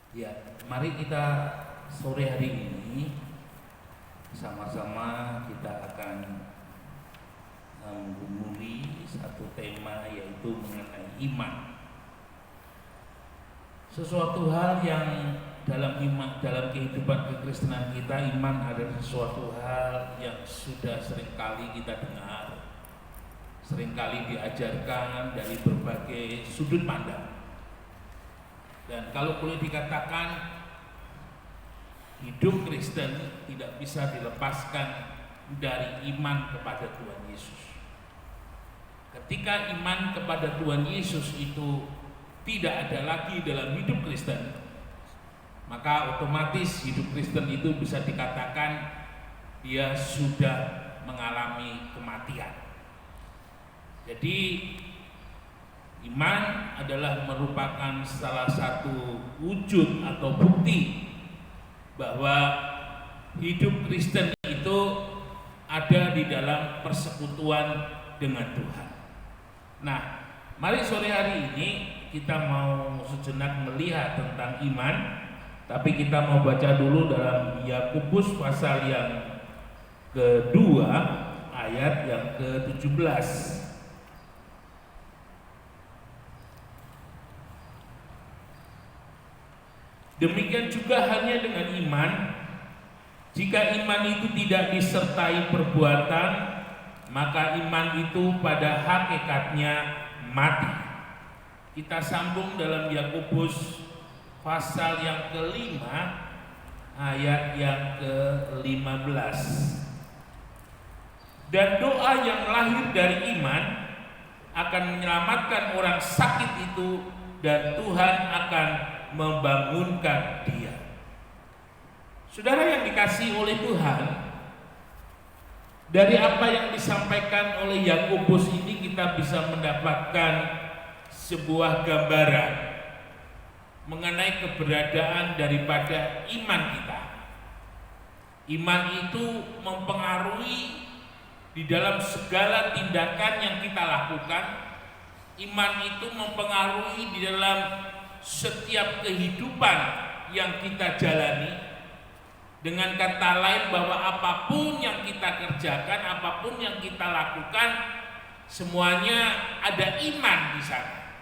Ya, mari kita sore hari ini sama-sama kita akan menggumuli satu tema, yaitu mengenai iman. Sesuatu hal yang dalam kehidupan kekristenan kita, iman adalah sesuatu hal yang sudah seringkali kita dengar, seringkali diajarkan dari berbagai sudut pandang. Dan kalau boleh dikatakan, hidup Kristen tidak bisa dilepaskan dari iman kepada Tuhan Yesus. Ketika iman kepada Tuhan Yesus itu tidak ada lagi dalam hidup Kristen, maka otomatis hidup Kristen itu bisa dikatakan dia sudah mengalami kematian. Jadi iman adalah merupakan salah satu wujud atau bukti bahwa hidup Kristen itu ada di dalam persekutuan dengan Tuhan. Nah, mari sore hari ini kita mau sejenak melihat tentang iman, tapi kita mau baca dulu dalam Yakobus pasal yang kedua ayat yang ke-17. Demikian juga hanya dengan iman, jika iman itu tidak disertai perbuatan, maka iman itu pada hakikatnya mati. Kita sambung dalam Yakobus pasal yang kelima ayat yang ke-15. Dan doa yang lahir dari iman akan menyelamatkan orang sakit itu, dan Tuhan akan membangunkan dia. Saudara yang dikasihi oleh Tuhan, dari apa yang disampaikan oleh Yakobus ini kita bisa mendapatkan sebuah gambaran mengenai keberadaan daripada iman kita. Iman itu mempengaruhi di dalam segala tindakan yang kita lakukan. Iman itu mempengaruhi di dalam setiap kehidupan yang kita jalani. Dengan kata lain, bahwa apapun yang kita kerjakan, apapun yang kita lakukan, semuanya ada iman di sana.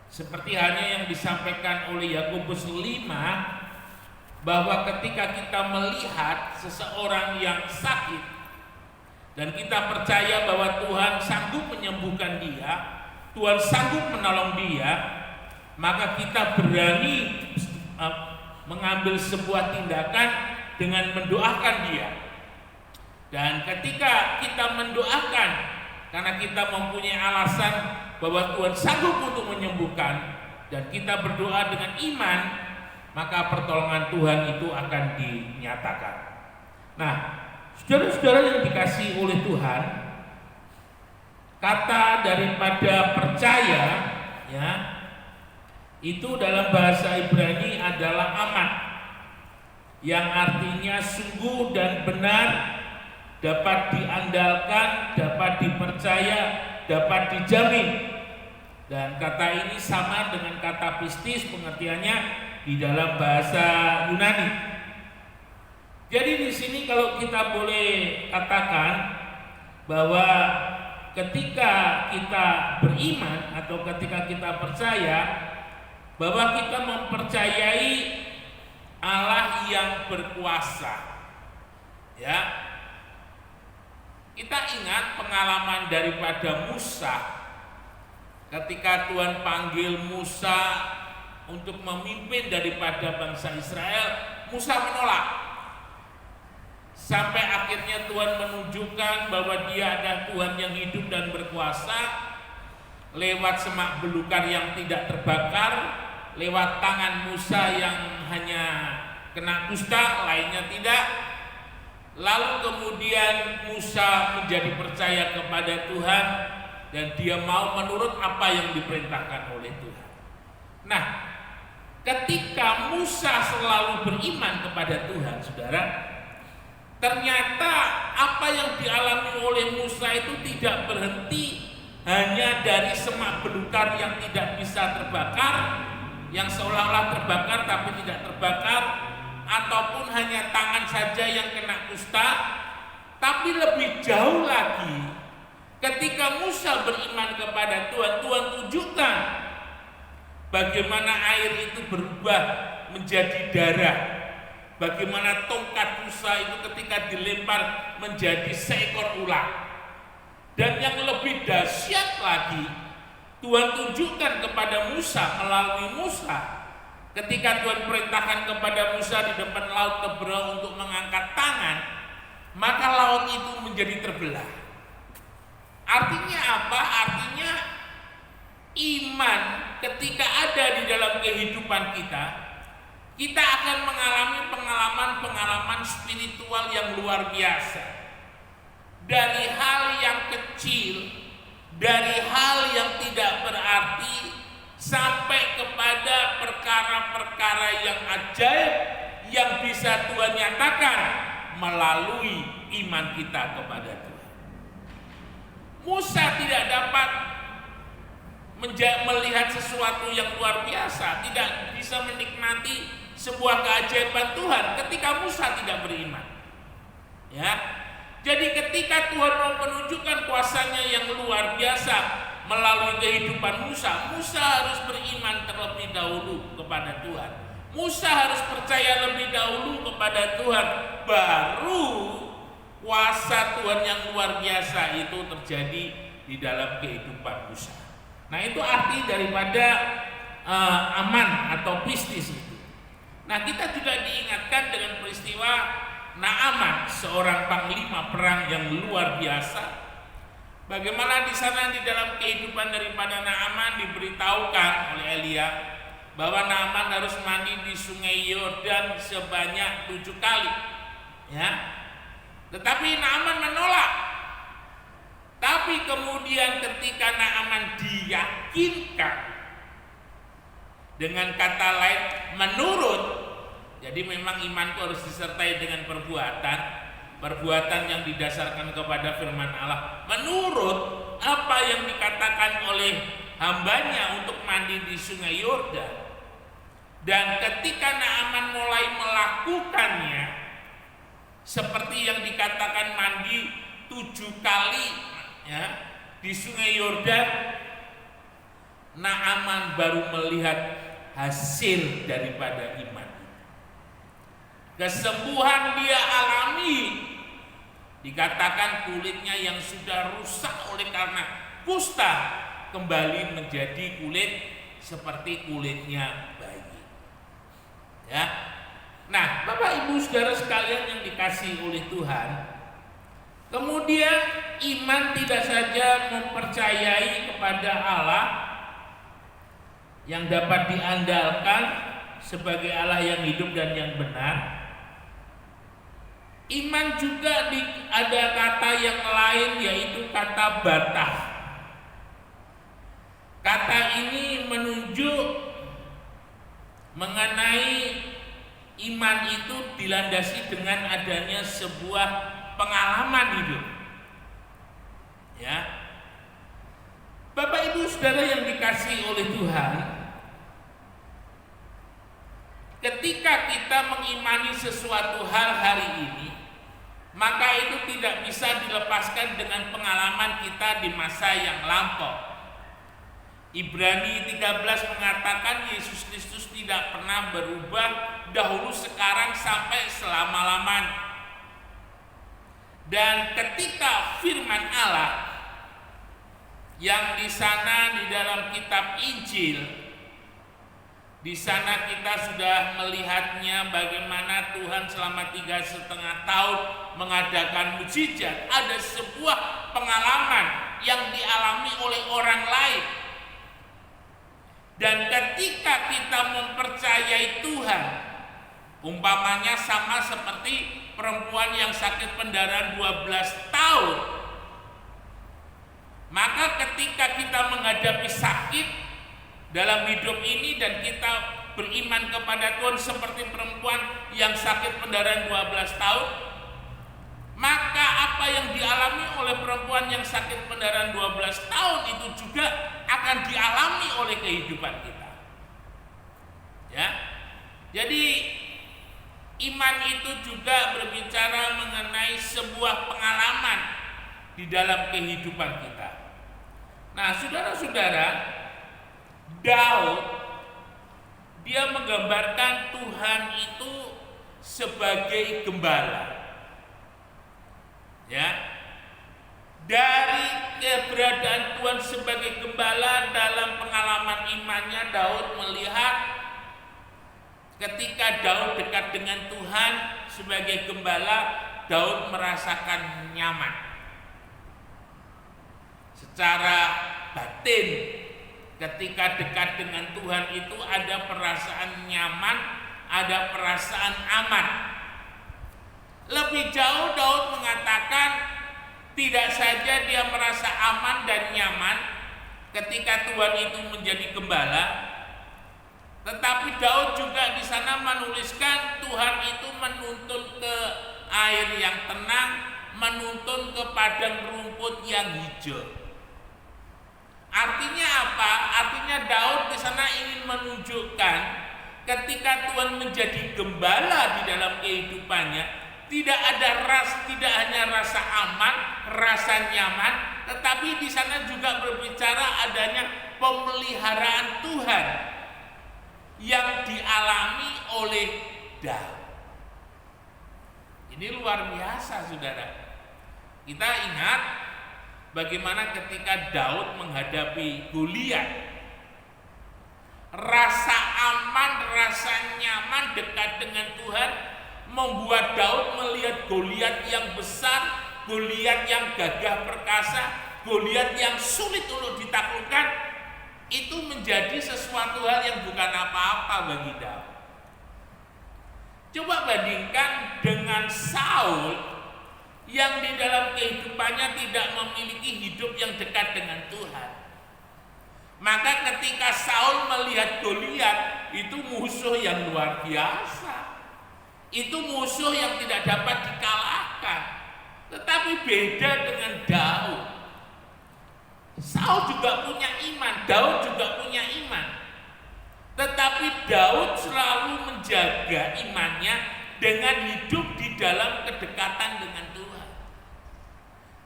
Seperti hanya yang disampaikan oleh Yakobus 5, bahwa ketika kita melihat seseorang yang sakit dan kita percaya bahwa Tuhan sanggup menyembuhkan dia, Tuhan sanggup menolong dia, maka kita berani mengambil sebuah tindakan dengan mendoakan dia. Dan ketika kita mendoakan karena kita mempunyai alasan bahwa Tuhan sanggup untuk menyembuhkan, dan kita berdoa dengan iman, maka pertolongan Tuhan itu akan dinyatakan. Nah, saudara-saudara yang dikasihi oleh Tuhan, kata daripada percaya, ya, itu dalam bahasa Ibrani adalah aman, yang artinya sungguh dan benar, dapat diandalkan, dapat dipercaya, dapat dijamin. Dan kata ini sama dengan kata pistis, pengertiannya di dalam bahasa Yunani. Jadi di sini kalau kita boleh katakan bahwa ketika kita beriman atau ketika kita percaya, bahwa kita mempercayai Allah yang berkuasa. Ya. Kita ingat pengalaman daripada Musa. Ketika Tuhan panggil Musa untuk memimpin daripada bangsa Israel, Musa menolak. Sampai akhirnya Tuhan menunjukkan bahwa Dia adalah Tuhan yang hidup dan berkuasa lewat semak belukar yang tidak terbakar, lewat tangan Musa yang hanya kena kusta, lainnya tidak. Lalu kemudian Musa menjadi percaya kepada Tuhan, dan dia mau menurut apa yang diperintahkan oleh Tuhan. Nah, ketika Musa selalu beriman kepada Tuhan, saudara, ternyata apa yang dialami oleh Musa itu tidak berhenti hanya dari semak belukar yang tidak bisa terbakar, yang seolah-olah terbakar tapi hanya tangan saja yang kena kusta, tapi lebih jauh lagi ketika Musa beriman kepada Tuhan, Tuhan tunjukkan bagaimana air itu berubah menjadi darah, bagaimana tongkat Musa itu ketika dilempar menjadi seekor ular. Dan yang lebih dahsyat lagi, Tuhan tunjukkan kepada Musa melalui Musa. Ketika Tuhan perintahkan kepada Musa di depan laut Teberau untuk mengangkat tangan, maka laut itu menjadi terbelah. Artinya apa? Artinya iman ketika ada di dalam kehidupan kita, kita akan mengalami pengalaman-pengalaman spiritual yang luar biasa. Dari hal yang kecil, dari hal yang tidak berarti, sampai kepada perkara-perkara yang ajaib yang bisa Tuhan nyatakan melalui iman kita kepada Tuhan. Musa tidak dapat melihat sesuatu yang luar biasa, tidak bisa menikmati sebuah keajaiban Tuhan ketika Musa tidak beriman. Ya, jadi ketika Tuhan mau menunjukkan kuasanya yang luar biasa melalui kehidupan Musa, Musa harus beriman terlebih dahulu kepada Tuhan. Musa harus percaya lebih dahulu kepada Tuhan, baru kuasa Tuhan yang luar biasa itu terjadi di dalam kehidupan Musa. Nah, itu arti daripada aman atau pistis itu. Nah, kita juga diingatkan dengan peristiwa Naaman, seorang panglima perang yang luar biasa. Bagaimana di sana di dalam kehidupan daripada Naaman diberitahukan oleh Elia bahwa Naaman harus mandi di sungai Yordan sebanyak 7 kali. Ya. Tetapi Naaman menolak. Tapi kemudian ketika Naaman diyakinkan, dengan kata lain menurut, jadi memang imanku harus disertai dengan perbuatan yang didasarkan kepada firman Allah. Menurut apa yang dikatakan oleh hambanya untuk mandi di sungai Yordan. Dan ketika Naaman mulai melakukannya, seperti yang dikatakan mandi 7 kali ya, di sungai Yordan, Naaman baru melihat hasil daripada iman. Kesembuhan dia alami. Dikatakan kulitnya yang sudah rusak oleh karena kusta kembali menjadi kulit seperti kulitnya bayi. Ya. Nah, Bapak Ibu Saudara sekalian yang dikasihi oleh Tuhan, kemudian iman tidak saja mempercayai kepada Allah yang dapat diandalkan sebagai Allah yang hidup dan yang benar. Iman juga ada kata yang lain, yaitu kata batah. Kata ini menunjuk mengenai iman itu dilandasi dengan adanya sebuah pengalaman hidup. Ya. Bapak Ibu Saudara yang dikasihi oleh Tuhan, ketika kita mengimani sesuatu hal hari ini, maka itu tidak bisa dilepaskan dengan pengalaman kita di masa yang lampau. Ibrani 13 mengatakan Yesus Kristus tidak pernah berubah dahulu, sekarang, sampai selama-lamanya. Dan ketika firman Allah yang di sana di dalam kitab Injil, di sana kita sudah melihatnya bagaimana Tuhan selama 3,5 tahun mengadakan mukjizat. Ada sebuah pengalaman yang dialami oleh orang lain. Dan ketika kita mempercayai Tuhan, umpamanya sama seperti perempuan yang sakit pendarahan 12 tahun, maka ketika kita menghadapi sakit dalam hidup ini dan kita beriman kepada Tuhan seperti perempuan yang sakit pendarahan 12 tahun, maka apa yang dialami oleh perempuan yang sakit pendarahan 12 tahun itu juga akan dialami oleh kehidupan kita. Ya. Jadi Iman itu juga berbicara mengenai sebuah pengalaman di dalam kehidupan kita. Nah, saudara-saudara, Daud dia menggambarkan Tuhan itu sebagai gembala. Ya. Dari keberadaan Tuhan sebagai gembala dalam pengalaman imannya, Daud melihat ketika Daud dekat dengan Tuhan sebagai gembala, Daud merasakan nyaman. Secara batin, ketika dekat dengan Tuhan itu ada perasaan nyaman, ada perasaan aman. Lebih jauh Daud mengatakan tidak saja dia merasa aman dan nyaman ketika Tuhan itu menjadi gembala, tetapi Daud juga di sana menuliskan Tuhan itu menuntun ke air yang tenang, menuntun ke padang rumput yang hijau. Artinya apa? Artinya Daud di sana ingin menunjukkan ketika Tuhan menjadi gembala di dalam kehidupannya, tidak hanya rasa aman, rasa nyaman, tetapi di sana juga berbicara adanya pemeliharaan Tuhan yang dialami oleh Daud. Ini luar biasa, saudara. Kita ingat bagaimana ketika Daud menghadapi Goliat, rasa aman, rasa nyaman dekat dengan Tuhan membuat Daud melihat Goliat yang besar, Goliat yang gagah perkasa, Goliat yang sulit untuk ditaklukkan, itu menjadi sesuatu hal yang bukan apa-apa bagi Daud. Coba bandingkan dengan Saul yang di dalam kehidupannya tidak memiliki hidup yang dekat dengan Tuhan. Maka ketika Saul melihat Goliat, itu musuh yang luar biasa. Itu musuh yang tidak dapat dikalahkan. Tetapi beda dengan Daud. Saul juga punya iman, Daud juga punya iman. Tetapi Daud selalu menjaga imannya dengan hidup di dalam kedekatan dengan Tuhan.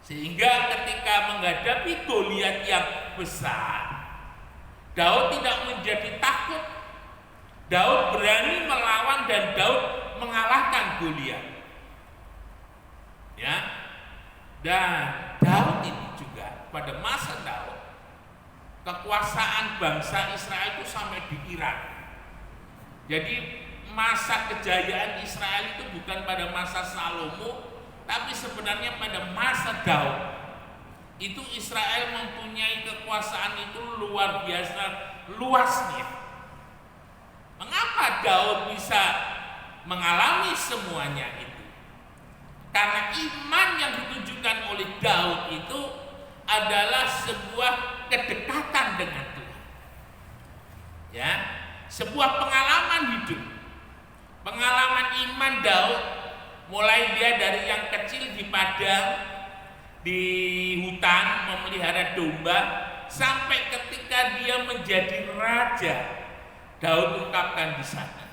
Sehingga ketika menghadapi Goliat yang besar, Daud tidak menjadi takut. Daud berani melawan dan Daud mengalahkan Goliat. Ya. Dan Daud ini juga pada masa Daud, kekuasaan bangsa Israel itu sampai di Irak. Jadi masa kejayaan Israel itu bukan pada masa Salomo, tapi sebenarnya pada masa Daud. Itu Israel mempunyai kekuasaan itu luar biasa luasnya. Mengapa Daud bisa mengalami semuanya itu? Karena iman yang ditunjukkan oleh Daud itu adalah sebuah kedekatan dengan Tuhan. Ya, sebuah pengalaman hidup. Pengalaman iman Daud, mulai dia dari yang kecil di padang, di hutan memelihara domba, sampai ketika dia menjadi raja. Daud ungkapkan di sana.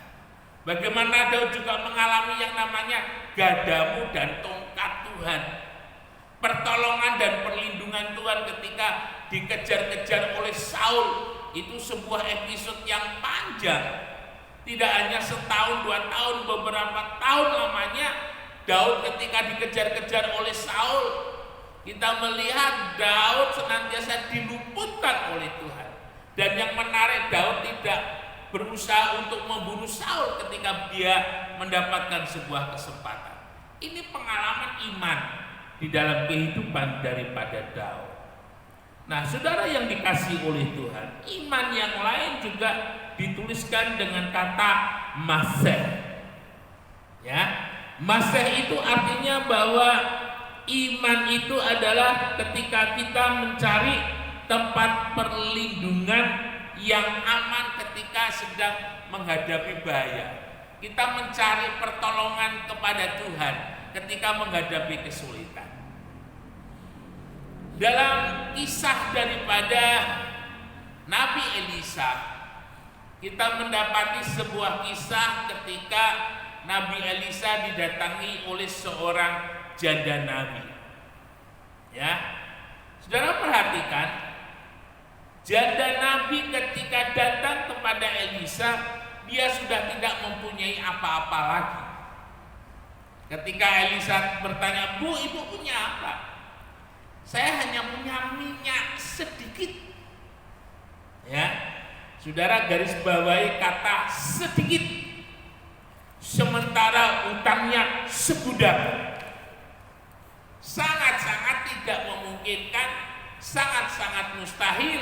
Bagaimana Daud juga mengalami yang namanya gadamu dan tongkat Tuhan. Pertolongan dan perlindungan Tuhan ketika dikejar-kejar oleh Saul. Itu sebuah episode yang panjang. Tidak hanya setahun, 2 tahun, beberapa tahun lamanya Daud ketika dikejar-kejar oleh Saul. Kita melihat Daud senantiasa diluputkan oleh Tuhan. Dan yang menarik, Daud tidak berusaha untuk membunuh Saul ketika dia mendapatkan sebuah kesempatan. Ini pengalaman iman di dalam kehidupan daripada Daud. Nah, saudara yang dikasihi oleh Tuhan, iman yang lain juga dituliskan dengan kata maseh. Ya, maseh itu artinya bahwa iman itu adalah ketika kita mencari tempat perlindungan yang aman ketika sedang menghadapi bahaya. Kita mencari pertolongan kepada Tuhan ketika menghadapi kesulitan. Dalam kisah daripada Nabi Elisa, kita mendapati sebuah kisah ketika Nabi Elisa didatangi oleh seorang janda nabi. Ya, saudara perhatikan, janda nabi ketika datang kepada Elisa, dia sudah tidak mempunyai apa-apa lagi. Ketika Elisa bertanya, "Bu, ibu punya apa?" "Saya hanya punya minyak sedikit." Ya, saudara garis bawahi kata sedikit. Sementara utangnya segudang. Sangat-sangat tidak memungkinkan, sangat-sangat mustahil.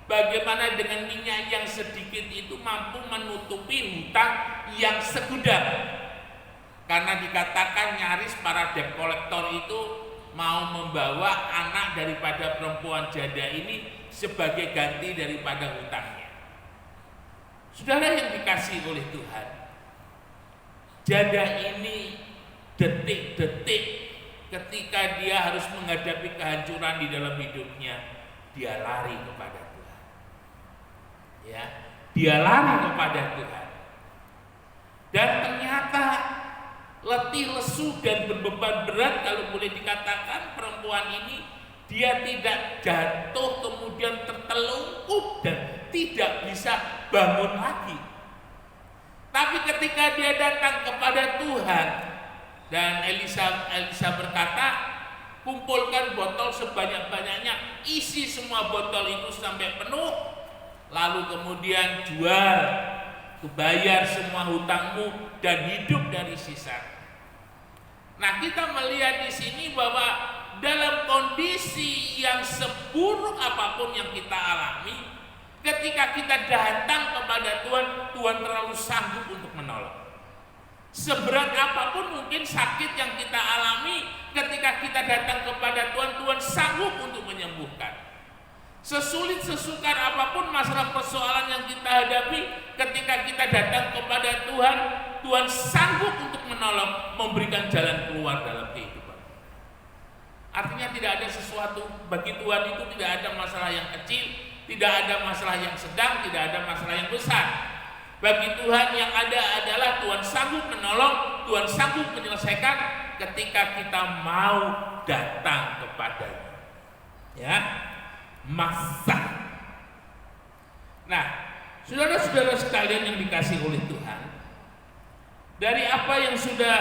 Bagaimana dengan minyak yang sedikit itu mampu menutupi hutang yang segudang? Karena dikatakan nyaris para debt collector itu mau membawa anak daripada perempuan janda ini sebagai ganti daripada hutangnya. Saudara yang dikasihi oleh Tuhan, janda ini detik-detik ketika dia harus menghadapi kehancuran di dalam hidupnya, dia lari kepada Tuhan. Ya, dia lari kepada Tuhan. Dan ternyata letih, lesu, dan berbeban berat, kalau boleh dikatakan, perempuan ini dia tidak jatuh kemudian tertelungkup dan tidak bisa bangun lagi. Tapi ketika dia datang kepada Tuhan, dan Elisa berkata, "Kumpulkan botol sebanyak-banyaknya, isi semua botol itu sampai penuh, lalu kemudian jual, bayar semua hutangmu dan hidup dari sisa." Nah, kita melihat di sini bahwa dalam kondisi yang seburuk apapun yang kita alami, ketika kita datang kepada Tuhan, Tuhan terlalu sanggup untuk menolong. Seberat apapun mungkin sakit yang kita alami, ketika kita datang kepada Tuhan, Tuhan sanggup untuk menyembuhkan. Sesulit sesukar apapun masalah persoalan yang kita hadapi, ketika kita datang kepada Tuhan, Tuhan sanggup untuk menolong, memberikan jalan keluar dalam kehidupan. Artinya tidak ada sesuatu bagi Tuhan itu, tidak ada masalah yang kecil, tidak ada masalah yang sedang, tidak ada masalah yang besar. Bagi Tuhan yang ada adalah Tuhan sanggup menolong, Tuhan sanggup menyelesaikan ketika kita mau datang kepadanya. Ya, masa. Nah, saudara-saudara sekalian yang dikasihi oleh Tuhan, dari apa yang sudah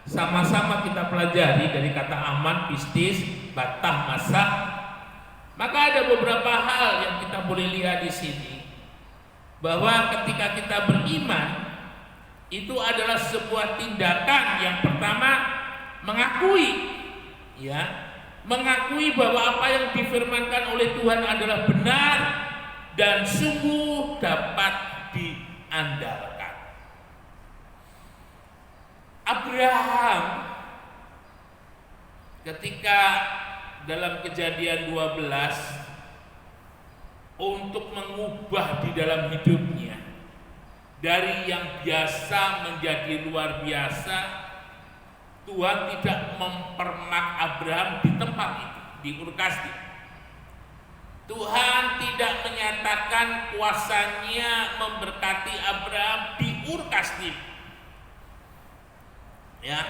sama-sama kita pelajari dari kata aman, pistis, batah, masa, maka ada beberapa hal yang kita boleh lihat di sini, bahwa ketika kita beriman itu adalah sebuah tindakan yang pertama mengakui, ya, mengakui bahwa apa yang difirmankan oleh Tuhan adalah benar dan sungguh dapat diandalkan. Abraham ketika dalam Kejadian 12 untuk mengubah di dalam hidupnya dari yang biasa menjadi luar biasa, Tuhan tidak mempermak Abraham di tempat itu, di Ur Kasdim. Tuhan tidak menyatakan kuasanya memberkati Abraham di Ur Kasdim. Ya,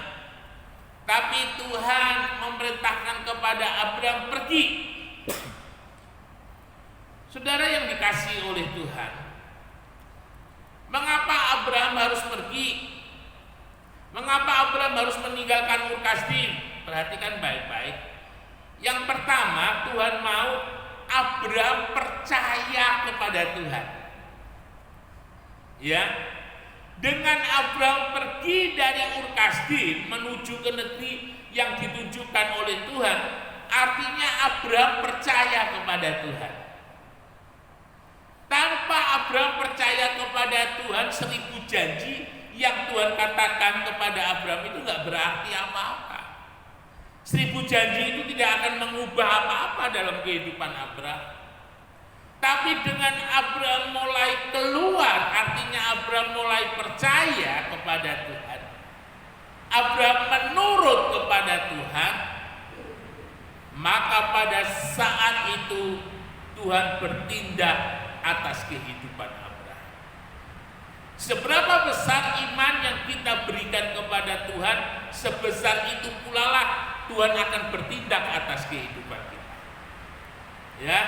tapi Tuhan memerintahkan kepada Abraham pergi. Saudara yang dikasihi oleh Tuhan, mengapa Abraham harus pergi? Mengapa Abraham harus meninggalkan Ur Kasdim? Perhatikan baik-baik. Yang pertama, Tuhan mau Abraham percaya kepada Tuhan. Ya, dengan Abraham pergi dari Ur Kasdim menuju ke negeri yang ditunjukkan oleh Tuhan, artinya Abraham percaya kepada Tuhan. Tanpa Abraham percaya kepada Tuhan, 1000 janji yang Tuhan katakan kepada Abraham itu nggak berarti apa-apa. 1000 janji itu tidak akan mengubah apa-apa dalam kehidupan Abraham. Tapi dengan Abraham mulai keluar, artinya Abraham mulai percaya kepada Tuhan, Abraham menurut kepada Tuhan, maka pada saat itu Tuhan bertindak atas kehidupan Abraham. Seberapa besar iman yang kita berikan kepada Tuhan, sebesar itu pula lah Tuhan akan bertindak atas kehidupan kita. Ya,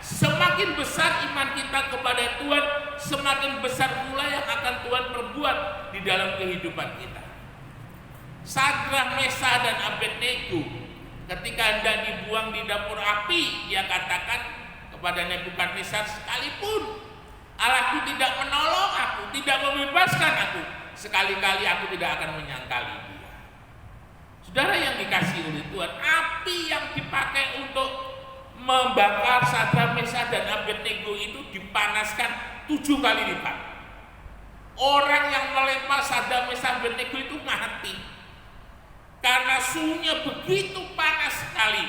semakin besar iman kita kepada Tuhan, semakin besar pula yang akan Tuhan perbuat di dalam kehidupan kita. Sadrak, Mesah, dan Abednego ketika hendak dibuang di dapur api, dia katakan kepada Nebukadnezar, sekalipun Allahku tidak menolong aku, tidak membebaskan aku, sekali-kali aku tidak akan menyangkali dia. Saudara yang dikasihi oleh Tuhan, api yang dipakai untuk membakar Sadrak, Mesah, dan Abednego itu dipanaskan 7 kali lipat. Orang yang melempar Sadrak, Mesah, Abednego itu mati karena suhunya begitu panas sekali.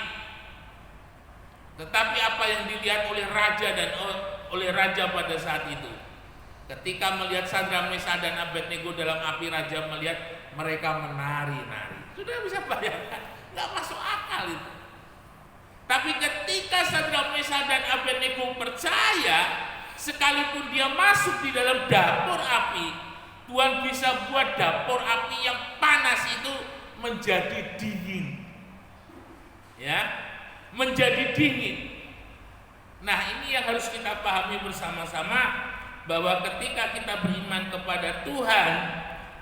Tetapi apa yang dilihat oleh raja dan oleh raja pada saat itu, ketika melihat Sadrak, Mesah, dan Abednego dalam api, raja melihat mereka menari-nari. Sudah bisa bayangkan, nggak masuk akal itu. Tapi ketika Sadrak, Mesah, dan Abednego percaya, sekalipun dia masuk di dalam dapur api, Tuhan bisa buat dapur api yang panas itu menjadi dingin. Ya, menjadi dingin. Nah, ini yang harus kita pahami bersama-sama, bahwa ketika kita beriman kepada Tuhan,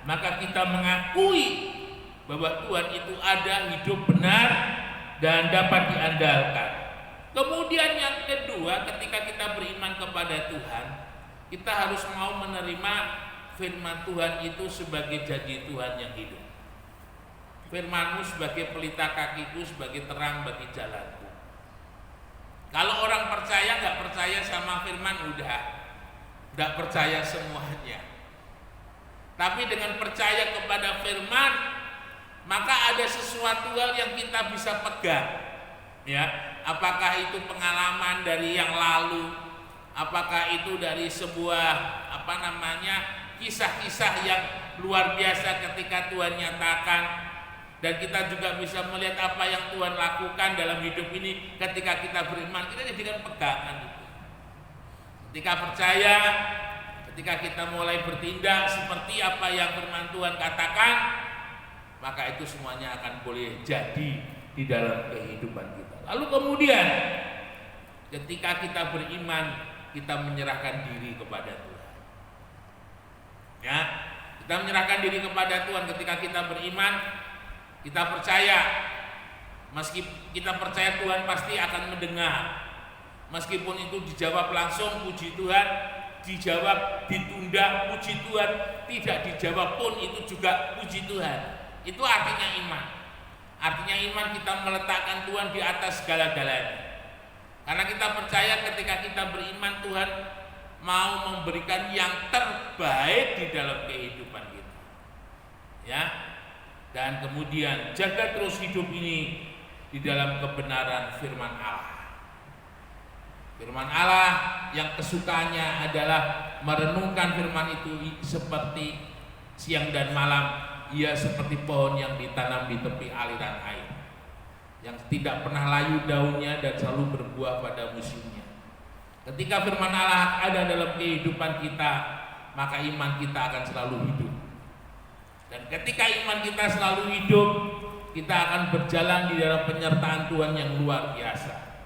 maka kita mengakui bahwa Tuhan itu ada, hidup, benar, dan dapat diandalkan. Kemudian yang kedua, ketika kita beriman kepada Tuhan, kita harus mau menerima firman Tuhan itu sebagai janji Tuhan yang hidup. Firman-Mu sebagai pelita kakiku, sebagai terang bagi jalanku. Kalau orang percaya nggak percaya sama firman, udah nggak percaya semuanya. Tapi dengan percaya kepada firman, maka ada sesuatu hal yang kita bisa pegang. Ya, apakah itu pengalaman dari yang lalu, apakah itu dari sebuah kisah-kisah yang luar biasa ketika Tuhan nyatakan. Dan kita juga bisa melihat apa yang Tuhan lakukan dalam hidup ini ketika kita beriman. Kita jadikan pegangan itu. Ketika percaya, ketika kita mulai bertindak seperti apa yang firman Tuhan katakan, maka itu semuanya akan boleh jadi di dalam kehidupan kita. Lalu kemudian ketika kita beriman, kita menyerahkan diri kepada Tuhan. Ya, kita menyerahkan diri kepada Tuhan ketika kita beriman. Kita percaya, meski kita percaya Tuhan pasti akan mendengar. Meskipun itu dijawab langsung, puji Tuhan. Dijawab ditunda, puji Tuhan. Tidak dijawab pun, itu juga puji Tuhan. Itu artinya iman. Artinya iman, kita meletakkan Tuhan di atas segala-galanya. Karena kita percaya ketika kita beriman, Tuhan mau memberikan yang terbaik di dalam kehidupan kita. Ya. Dan kemudian jaga terus hidup ini di dalam kebenaran firman Allah. Firman Allah yang kesukaannya adalah merenungkan firman itu seperti siang dan malam. Ia seperti pohon yang ditanam di tepi aliran air, yang tidak pernah layu daunnya dan selalu berbuah pada musimnya. Ketika firman Allah ada dalam kehidupan kita, maka iman kita akan selalu hidup. Dan ketika iman kita selalu hidup, kita akan berjalan di dalam penyertaan Tuhan yang luar biasa.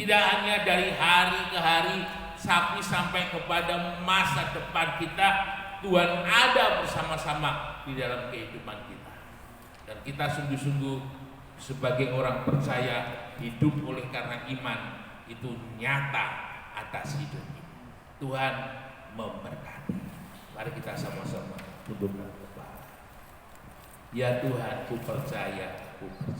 Tidak hanya dari hari ke hari, tapi sampai kepada masa depan kita, Tuhan ada bersama-sama di dalam kehidupan kita. Dan kita sungguh-sungguh sebagai orang percaya, hidup oleh karena iman itu nyata atas hidup ini. Tuhan memberkati. Mari kita sama-sama tundukkan. Ya Tuhan, ku percaya, ku percaya.